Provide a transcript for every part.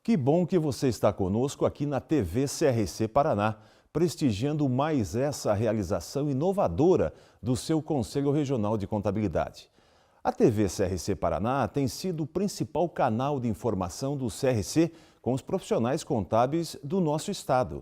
Que bom que você está conosco aqui na TV CRC Paraná, prestigiando mais essa realização inovadora do seu Conselho Regional de Contabilidade. A TV CRC Paraná tem sido o principal canal de informação do CRC com os profissionais contábeis do nosso estado.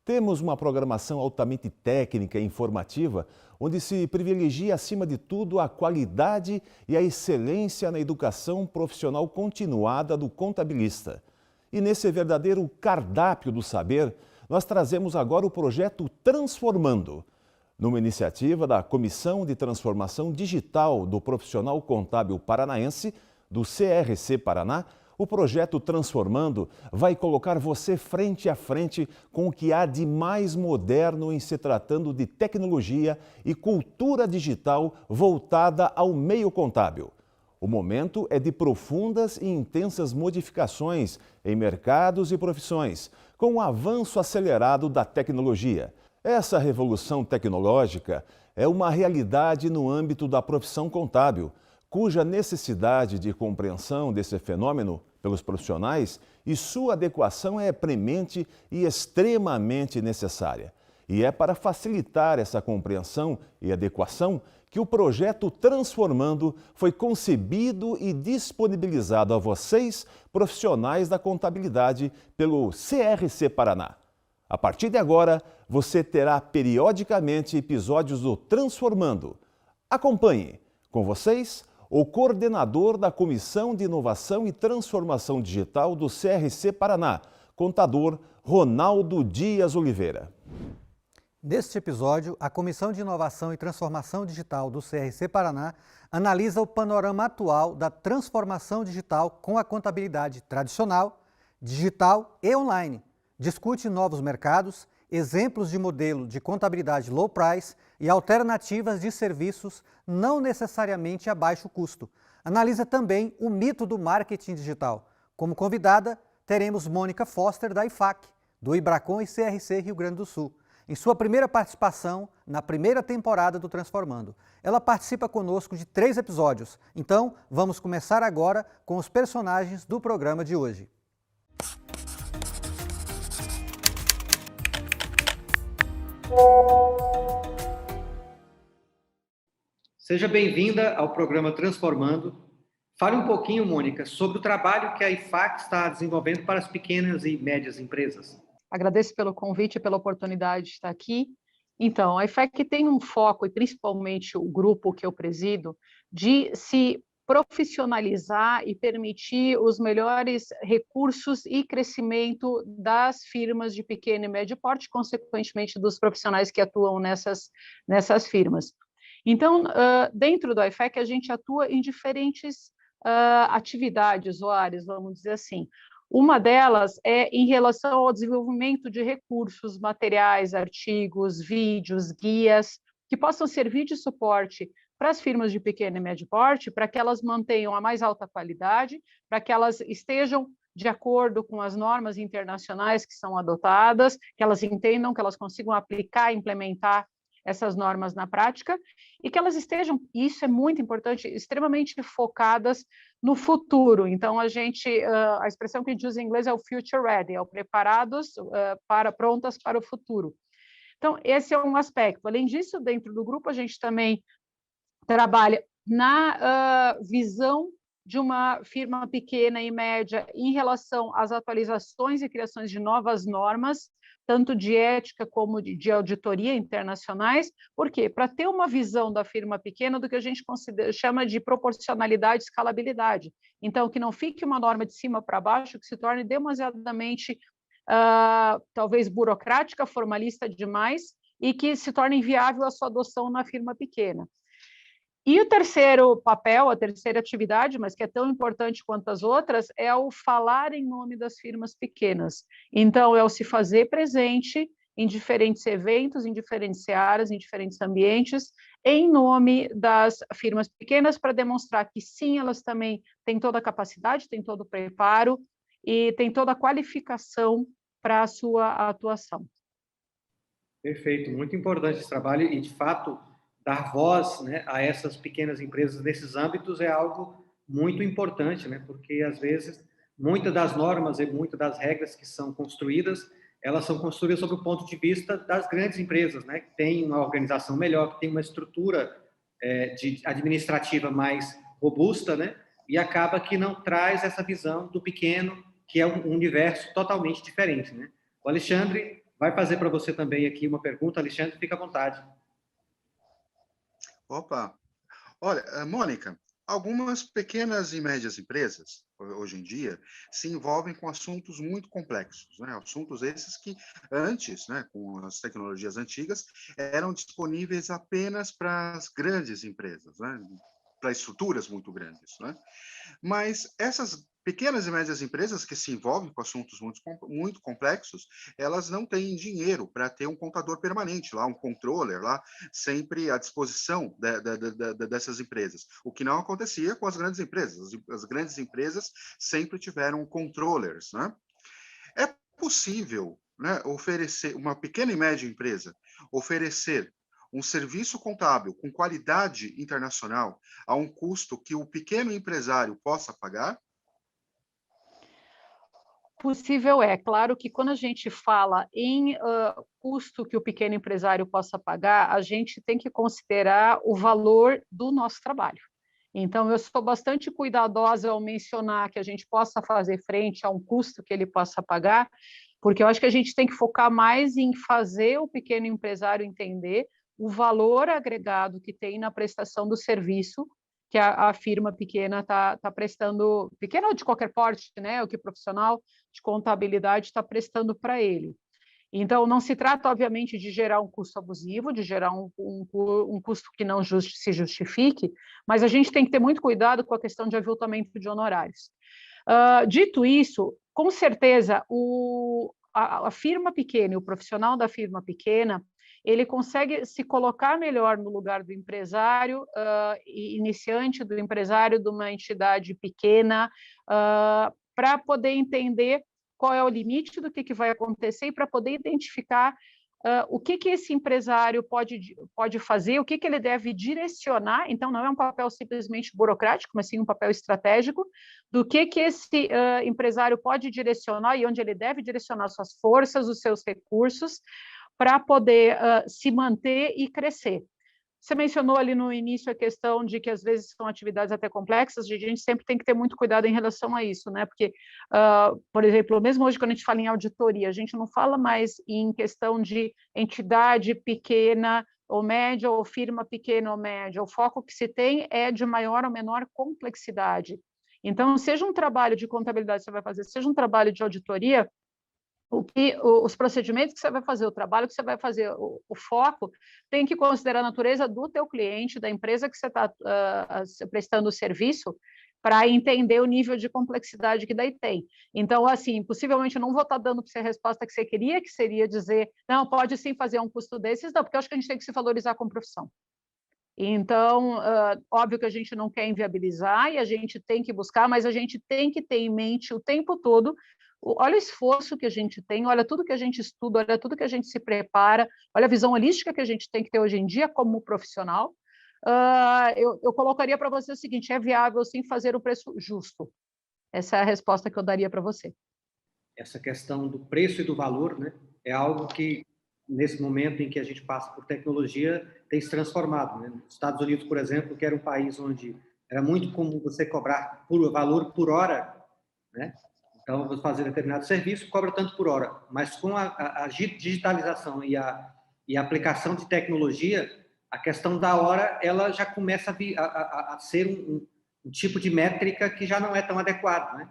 Temos uma programação altamente técnica e informativa, onde se privilegia, acima de tudo, a qualidade e a excelência na educação profissional continuada do contabilista. E nesse verdadeiro cardápio do saber, nós trazemos agora o projeto Transformando. Numa iniciativa da Comissão de Transformação Digital do Profissional Contábil Paranaense, do CRC Paraná, o projeto Transformando vai colocar você frente a frente com o que há de mais moderno em se tratando de tecnologia e cultura digital voltada ao meio contábil. O momento é de profundas e intensas modificações em mercados e profissões, com o avanço acelerado da tecnologia. Essa revolução tecnológica é uma realidade no âmbito da profissão contábil, cuja necessidade de compreensão desse fenômeno pelos profissionais e sua adequação é premente e extremamente necessária. E é para facilitar essa compreensão e adequação que o projeto Transformando foi concebido e disponibilizado a vocês, profissionais da contabilidade, pelo CRC Paraná. A partir de agora, você terá periodicamente episódios do Transformando. Acompanhe, com vocês, o coordenador da Comissão de Inovação e Transformação Digital do CRC Paraná, contador Ronaldo Dias Oliveira. Neste episódio, a Comissão de Inovação e Transformação Digital do CRC Paraná analisa o panorama atual da transformação digital com a contabilidade tradicional, digital e online. Discute novos mercados, exemplos de modelo de contabilidade low price e alternativas de serviços não necessariamente a baixo custo. Analisa também o mito do marketing digital. Como convidada, teremos Mônica Foster, da IFAC, do Ibracon e CRC Rio Grande do Sul, em sua primeira participação na primeira temporada do Transformando. Ela participa conosco de 3 episódios. Então, vamos começar agora com os personagens do programa de hoje. Seja bem-vinda ao programa Transformando. Fale um pouquinho, Mônica, sobre o trabalho que a IFAC está desenvolvendo para as pequenas e médias empresas. Agradeço pelo convite e pela oportunidade de estar aqui. Então, a IFAC tem um foco, e principalmente o grupo que eu presido, de se profissionalizar e permitir os melhores recursos e crescimento das firmas de pequeno e médio porte, consequentemente dos profissionais que atuam nessas firmas. Então, dentro do IFAC, a gente atua em diferentes atividades ou áreas, vamos dizer assim. Uma delas é em relação ao desenvolvimento de recursos, materiais, artigos, vídeos, guias, que possam servir de suporte para as firmas de pequeno e médio porte, para que elas mantenham a mais alta qualidade, para que elas estejam de acordo com as normas internacionais que são adotadas, que elas entendam, que elas consigam aplicar e implementar essas normas na prática, e que elas estejam, isso é muito importante, extremamente focadas no futuro. Então, a expressão que a gente usa em inglês é o future ready, é o preparados, prontas para o futuro. Então, esse é um aspecto. Além disso, dentro do grupo, a gente também trabalha na visão de uma firma pequena e média em relação às atualizações e criações de novas normas, tanto de ética como de auditoria internacionais. Por quê? Para ter uma visão da firma pequena do que a gente chama de proporcionalidade e escalabilidade. Então, que não fique uma norma de cima para baixo, que se torne demasiadamente, talvez, burocrática, formalista demais, e que se torne inviável a sua adoção na firma pequena. E o terceiro papel, a terceira atividade, mas que é tão importante quanto as outras, é o falar em nome das firmas pequenas. Então, é o se fazer presente em diferentes eventos, em diferentes áreas, em diferentes ambientes, em nome das firmas pequenas, para demonstrar que sim, elas também têm toda a capacidade, têm todo o preparo e têm toda a qualificação para a sua atuação. Perfeito, muito importante esse trabalho e, de fato, dar voz, né, a essas pequenas empresas nesses âmbitos é algo muito importante, né, porque às vezes Muitas das normas e muitas das regras que são construídas, elas são construídas sob o ponto de vista das grandes empresas, né? Que têm uma organização melhor, que tem uma estrutura administrativa mais robusta, né? E acaba que não traz essa visão do pequeno, que é um universo totalmente diferente, né? O Alexandre vai fazer para você também aqui uma pergunta. Alexandre, fica à vontade. Opa! Olha, Mônica, algumas pequenas e médias empresas, hoje em dia, se envolvem com assuntos muito complexos, né? Assuntos esses que antes, né, com as tecnologias antigas, eram disponíveis apenas para as grandes empresas, né? Para estruturas muito grandes, né? Mas essas pequenas e médias empresas que se envolvem com assuntos muito complexos, elas não têm dinheiro para ter um contador permanente lá, um controller lá, sempre à disposição dessas empresas. O que não acontecia com as grandes empresas. As grandes empresas sempre tiveram controllers, né? É possível, né, oferecer, uma pequena e média empresa, oferecer um serviço contábil com qualidade internacional a um custo que o pequeno empresário possa pagar? Possível é. Claro que quando a gente fala em custo que o pequeno empresário possa pagar, a gente tem que considerar o valor do nosso trabalho. Então, eu sou bastante cuidadosa ao mencionar que a gente possa fazer frente a um custo que ele possa pagar, porque eu acho que a gente tem que focar mais em fazer o pequeno empresário entender o valor agregado que tem na prestação do serviço que a firma pequena está prestando, pequena ou de qualquer porte, né, o que o profissional de contabilidade está prestando para ele. Então, não se trata, obviamente, de gerar um custo abusivo, de gerar um custo que não se justifique, mas a gente tem que ter muito cuidado com a questão de aviltamento de honorários. Dito isso, com certeza, a firma pequena e o profissional da firma pequena, ele consegue se colocar melhor no lugar do empresário iniciante, do empresário de uma entidade pequena, para poder entender qual é o limite do que vai acontecer e para poder identificar o que esse empresário pode fazer, o que ele deve direcionar. Então, não é um papel simplesmente burocrático, mas sim um papel estratégico do que esse empresário pode direcionar e onde ele deve direcionar suas forças, os seus recursos, para poder se manter e crescer. Você mencionou ali no início a questão de que às vezes são atividades até complexas, a gente sempre tem que ter muito cuidado em relação a isso, né? Porque, por exemplo, mesmo hoje quando a gente fala em auditoria, a gente não fala mais em questão de entidade pequena ou média, ou firma pequena ou média, o foco que se tem é de maior ou menor complexidade. Então, seja um trabalho de contabilidade que você vai fazer, seja um trabalho de auditoria, os procedimentos que você vai fazer, o trabalho que você vai fazer, o foco, tem que considerar a natureza do teu cliente, da empresa que você está prestando o serviço, para entender o nível de complexidade que daí tem. Então, assim, possivelmente eu não vou estar dando para você a resposta que você queria, que seria dizer, não, pode sim fazer um custo desses, não, porque eu acho que a gente tem que se valorizar como profissão. Então, óbvio que a gente não quer inviabilizar e a gente tem que buscar, mas a gente tem que ter em mente o tempo todo, olha o esforço que a gente tem, olha tudo que a gente estuda, olha tudo que a gente se prepara, olha a visão holística que a gente tem que ter hoje em dia como profissional. Eu colocaria para você o seguinte, é viável sim fazer o preço justo. Essa é a resposta que eu daria para você. Essa questão do preço e do valor, né, é algo que, nesse momento em que a gente passa por tecnologia, tem se transformado, né? Nos Estados Unidos, por exemplo, que era um país onde era muito comum você cobrar valor por hora, né? Então, você fazer determinado serviço, cobra tanto por hora. Mas com a digitalização e a aplicação de tecnologia, a questão da hora, ela já começa a ser um tipo de métrica que já não é tão adequado, né?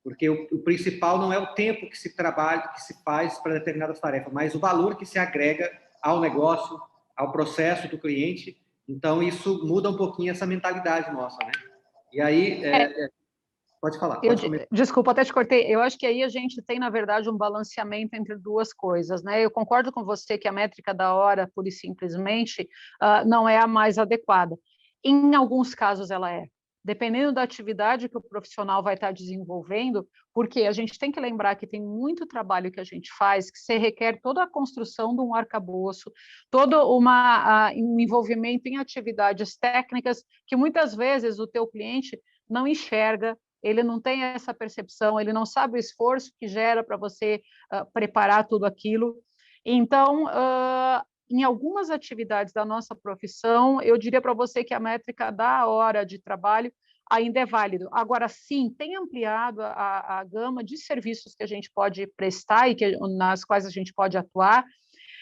Porque o principal não é o tempo que se trabalha, que se faz para determinadas tarefas, mas o valor que se agrega ao negócio, ao processo do cliente. Então, isso muda um pouquinho essa mentalidade nossa, né? E aí, pode falar, pode comentar. Desculpa, até te cortei. Eu acho que aí a gente tem, na verdade, um balanceamento entre duas coisas, né? Eu concordo com você que a métrica da hora, pura e simplesmente, não é a mais adequada. Em alguns casos ela é. Dependendo da atividade que o profissional vai estar desenvolvendo, porque a gente tem que lembrar que tem muito trabalho que a gente faz que se requer toda a construção de um arcabouço, todo um envolvimento em atividades técnicas que muitas vezes o teu cliente não enxerga ele não tem essa percepção, ele não sabe o esforço que gera para você preparar tudo aquilo. Então, em algumas atividades da nossa profissão, eu diria para você que a métrica da hora de trabalho ainda é válido. Agora, sim, tem ampliado a gama de serviços que a gente pode prestar e nas quais a gente pode atuar,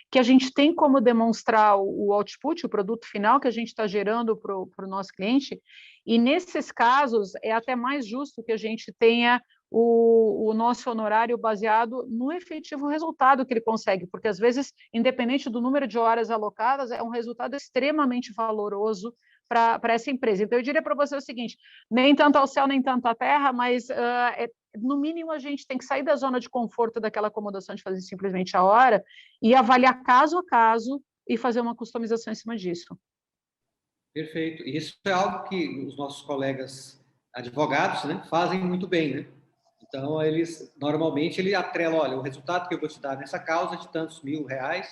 que a gente tem como demonstrar o output, o produto final que a gente está gerando para o nosso cliente, e nesses casos é até mais justo que a gente tenha o nosso honorário baseado no efetivo resultado que ele consegue, porque às vezes, independente do número de horas alocadas, é um resultado extremamente valoroso para essa empresa. Então, eu diria para você o seguinte, nem tanto ao céu, nem tanto à terra, mas no mínimo a gente tem que sair da zona de conforto daquela acomodação de fazer simplesmente a hora e avaliar caso a caso e fazer uma customização em cima disso. Perfeito. Isso é algo que os nossos colegas advogados, né, fazem muito bem, né? Então, normalmente, ele atrela, olha, o resultado que eu vou te dar nessa causa é de tantos R$ 1.000,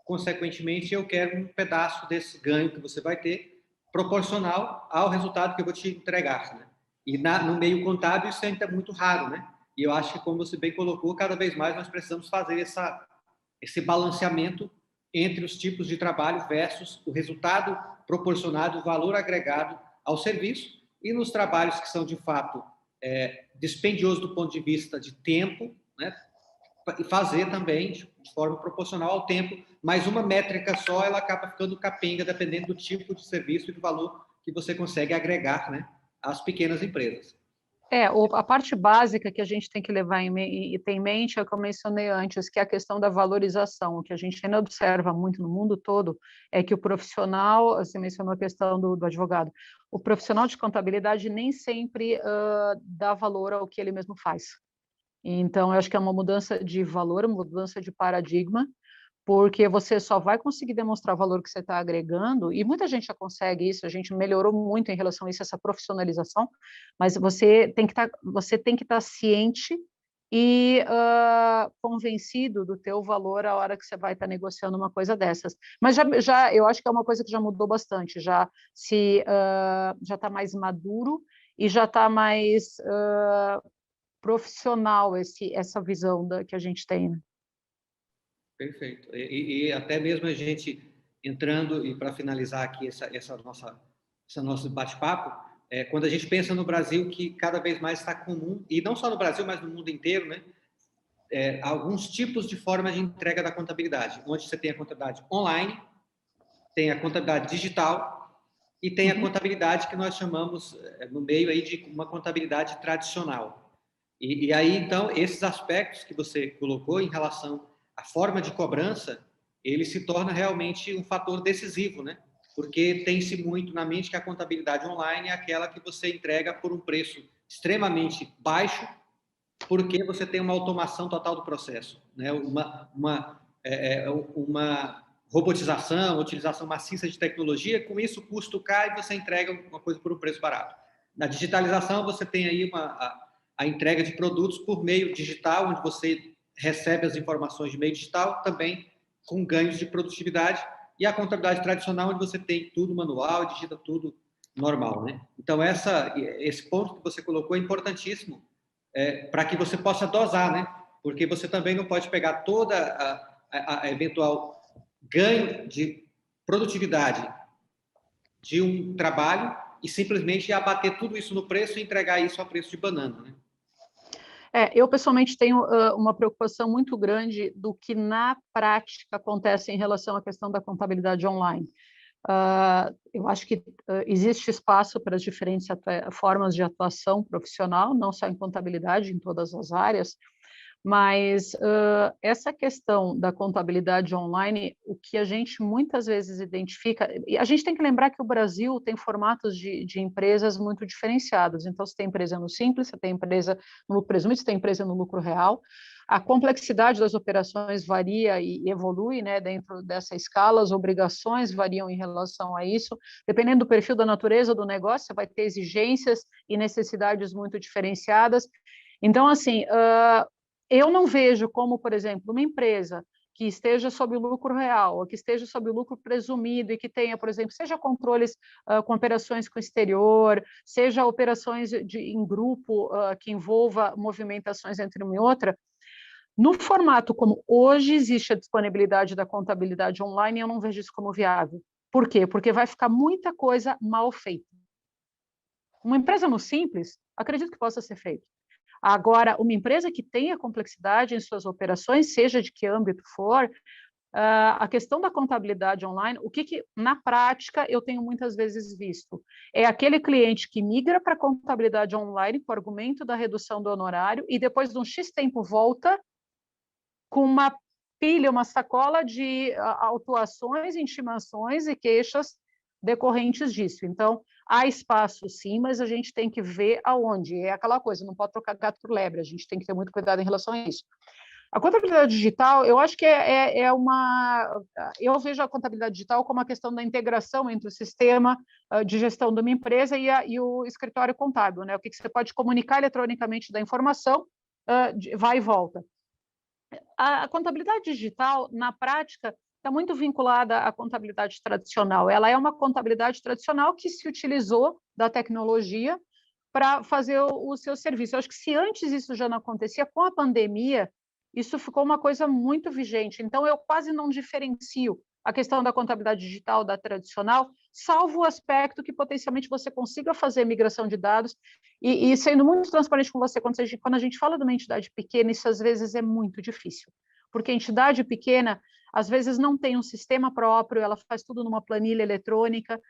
consequentemente, eu quero um pedaço desse ganho que você vai ter, proporcional ao resultado que eu vou te entregar, né? E no meio contábil, isso ainda é muito raro, né? E eu acho que, como você bem colocou, cada vez mais nós precisamos fazer esse balanceamento entre os tipos de trabalho versus o resultado proporcionado, o valor agregado ao serviço, e nos trabalhos que são, de fato, dispendiosos do ponto de vista de tempo, né? E fazer também de forma proporcional ao tempo, mas uma métrica só, ela acaba ficando capenga, dependendo do tipo de serviço e do valor que você consegue agregar, né, às pequenas empresas. A parte básica que a gente tem que levar e ter em mente é o que eu mencionei antes, que é a questão da valorização. O que a gente ainda observa muito no mundo todo é que o profissional, você mencionou a questão do advogado, o profissional de contabilidade nem sempre dá valor ao que ele mesmo faz. Então, eu acho que é uma mudança de valor, uma mudança de paradigma, porque você só vai conseguir demonstrar o valor que você está agregando, e muita gente já consegue isso, a gente melhorou muito em relação a isso, essa profissionalização, mas você tem que estar ciente e convencido do teu valor a hora que você vai estar negociando uma coisa dessas. Mas já eu acho que é uma coisa que já mudou bastante, já está mais maduro e já está mais profissional essa visão que a gente tem, né? Perfeito. E até mesmo a gente entrando, e para finalizar aqui esse nosso bate-papo, quando a gente pensa no Brasil, que cada vez mais está comum, e não só no Brasil, mas no mundo inteiro, né, alguns tipos de forma de entrega da contabilidade, onde você tem a contabilidade online, tem a contabilidade digital e tem a contabilidade que nós chamamos, no meio aí, de uma contabilidade tradicional. E aí, então, esses aspectos que você colocou em relação à forma de cobrança, ele se torna realmente um fator decisivo, né? Porque tem-se muito na mente que a contabilidade online é aquela que você entrega por um preço extremamente baixo, porque você tem uma automação total do processo, né? Uma robotização, utilização maciça de tecnologia, com isso o custo cai e você entrega uma coisa por um preço barato. Na digitalização, você tem aí a entrega de produtos por meio digital, onde você recebe as informações de meio digital, também com ganhos de produtividade, e a contabilidade tradicional, onde você tem tudo manual e digita tudo normal, né? Então, esse ponto que você colocou é importantíssimo para que você possa dosar, né? Porque você também não pode pegar toda a eventual ganho de produtividade de um trabalho e simplesmente abater tudo isso no preço e entregar isso a preço de banana, né? Eu, pessoalmente, tenho uma preocupação muito grande do que, na prática, acontece em relação à questão da contabilidade online. Eu acho que existe espaço para as diferentes formas de atuação profissional, não só em contabilidade, em todas as áreas, mas essa questão da contabilidade online, o que a gente muitas vezes identifica, e a gente tem que lembrar que o Brasil tem formatos de empresas muito diferenciados. Então, você tem empresa no simples, você tem empresa no lucro presumido, você tem empresa no lucro real. A complexidade das operações varia e evolui, né, dentro dessa escala, as obrigações variam em relação a isso. Dependendo do perfil da natureza do negócio, você vai ter exigências e necessidades muito diferenciadas. Então, assim, eu não vejo como, por exemplo, uma empresa que esteja sob o lucro real, ou que esteja sob o lucro presumido e que tenha, por exemplo, seja controles com operações com o exterior, seja operações em grupo que envolva movimentações entre uma e outra, no formato como hoje existe a disponibilidade da contabilidade online, eu não vejo isso como viável. Por quê? Porque vai ficar muita coisa mal feita. Uma empresa no Simples, acredito que possa ser feito. Agora, uma empresa que tenha complexidade em suas operações, seja de que âmbito for, a questão da contabilidade online, o que na prática eu tenho muitas vezes visto? É aquele cliente que migra para a contabilidade online com o argumento da redução do honorário e depois de um X tempo volta com uma pilha, uma sacola de autuações, intimações e queixas decorrentes disso. Então, há espaço sim, mas a gente tem que ver aonde. É aquela coisa, não pode trocar gato por lebre, a gente tem que ter muito cuidado em relação a isso. A contabilidade digital, eu acho que é uma... Eu vejo a contabilidade digital como a questão da integração entre o sistema de gestão de uma empresa e o escritório contábil, né? O que você pode comunicar eletronicamente da informação, vai e volta. A contabilidade digital, na prática, está muito vinculada à contabilidade tradicional. Ela é uma contabilidade tradicional que se utilizou da tecnologia para fazer o seu serviço. Eu acho que se antes isso já não acontecia, com a pandemia, isso ficou uma coisa muito vigente. Então, eu quase não diferencio a questão da contabilidade digital da tradicional, salvo o aspecto que potencialmente você consiga fazer migração de dados. E sendo muito transparente com você, quando a gente fala de uma entidade pequena, isso às vezes é muito difícil, porque a entidade pequena, às vezes, não tem um sistema próprio, ela faz tudo numa planilha eletrônica.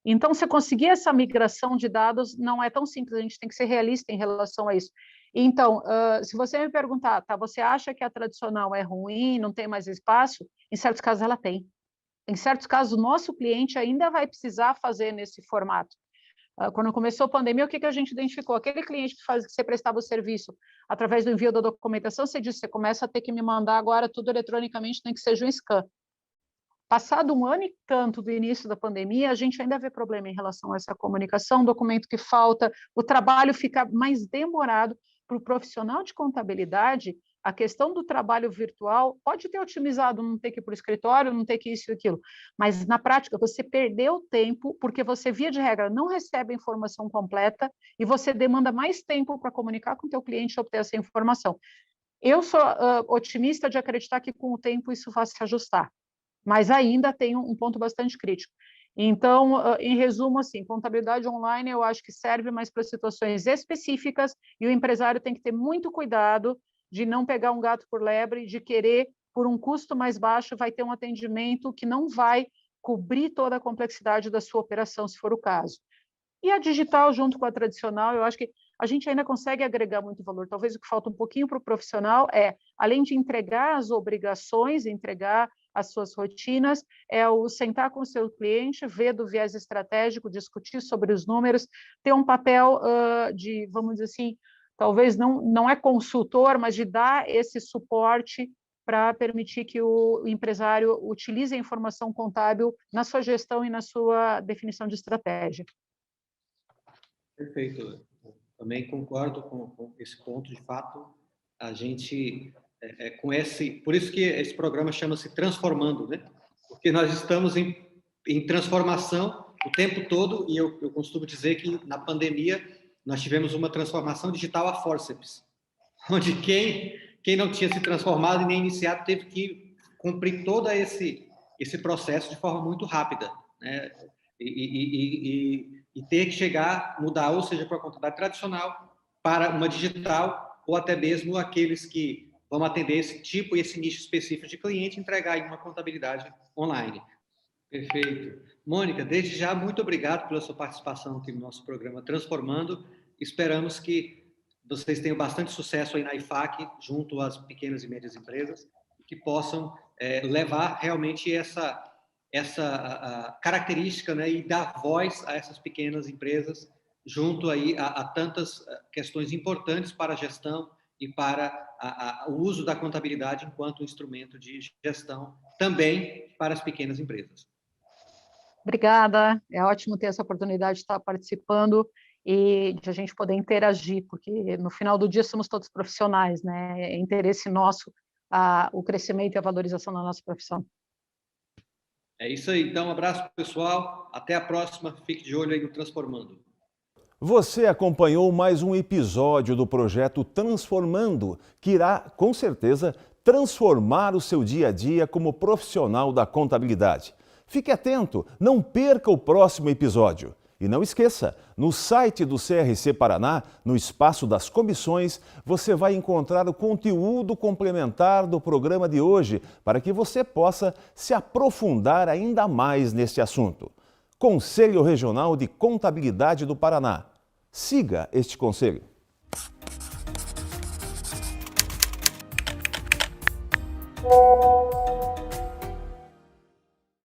Então, se conseguir essa migração de dados, não é tão simples, a gente tem que ser realista em relação a isso. Então, se você me perguntar, tá, você acha que a tradicional é ruim, não tem mais espaço? Em certos casos, ela tem. Em certos casos, o nosso cliente ainda vai precisar fazer nesse formato. Quando começou a pandemia, o que a gente identificou? Aquele cliente que você prestava o serviço através do envio da documentação, você disse, você começa a ter que me mandar agora tudo eletronicamente, nem que seja um scan. Passado um ano e tanto do início da pandemia, a gente ainda vê problema em relação a essa comunicação, documento que falta, o trabalho fica mais demorado para o profissional de contabilidade. A questão do trabalho virtual pode ter otimizado, não ter que ir para o escritório, não ter que isso e aquilo, mas na prática você perdeu tempo porque você, via de regra, não recebe a informação completa e você demanda mais tempo para comunicar com o teu cliente e obter essa informação. Eu sou otimista de acreditar que com o tempo isso vai se ajustar, mas ainda tem um ponto bastante crítico. Então, em resumo, assim, contabilidade online eu acho que serve mais para situações específicas e o empresário tem que ter muito cuidado de não pegar um gato por lebre, de querer, por um custo mais baixo, vai ter um atendimento que não vai cobrir toda a complexidade da sua operação, se for o caso. E a digital, junto com a tradicional, eu acho que a gente ainda consegue agregar muito valor. Talvez o que falta um pouquinho para o profissional é, além de entregar as obrigações, entregar as suas rotinas, é o sentar com o seu cliente, ver do viés estratégico, discutir sobre os números, ter um papel de, vamos dizer assim, talvez não é consultor, mas de dar esse suporte para permitir que o empresário utilize a informação contábil na sua gestão e na sua definição de estratégia. Perfeito. Eu também concordo com esse ponto. De fato, a gente com por isso que esse programa chama-se Transformando, né? Porque nós estamos em transformação o tempo todo e eu costumo dizer que na pandemia nós tivemos uma transformação digital a forceps, onde quem não tinha se transformado e nem iniciado teve que cumprir todo esse processo de forma muito rápida, né? E ter que chegar, mudar, ou seja, para a contabilidade tradicional para uma digital, ou até mesmo aqueles que vão atender esse tipo e esse nicho específico de cliente, entregar em uma contabilidade online. Perfeito. Mônica, desde já, muito obrigado pela sua participação aqui no nosso programa Transformando. Esperamos que vocês tenham bastante sucesso aí na IFAC, junto às pequenas e médias empresas, que possam levar realmente essa característica, né, e dar voz a essas pequenas empresas, junto aí a tantas questões importantes para a gestão e para o uso da contabilidade enquanto instrumento de gestão, também para as pequenas empresas. Obrigada, é ótimo ter essa oportunidade de estar participando e de a gente poder interagir, porque no final do dia somos todos profissionais, né? É interesse nosso o crescimento e a valorização da nossa profissão. É isso aí, então, um abraço pessoal, até a próxima, fique de olho aí no Transformando. Você acompanhou mais um episódio do projeto Transformando, que irá, com certeza, transformar o seu dia a dia como profissional da contabilidade. Fique atento, não perca o próximo episódio. E não esqueça, no site do CRC Paraná, no espaço das comissões, você vai encontrar o conteúdo complementar do programa de hoje para que você possa se aprofundar ainda mais neste assunto. Conselho Regional de Contabilidade do Paraná. Siga este conselho.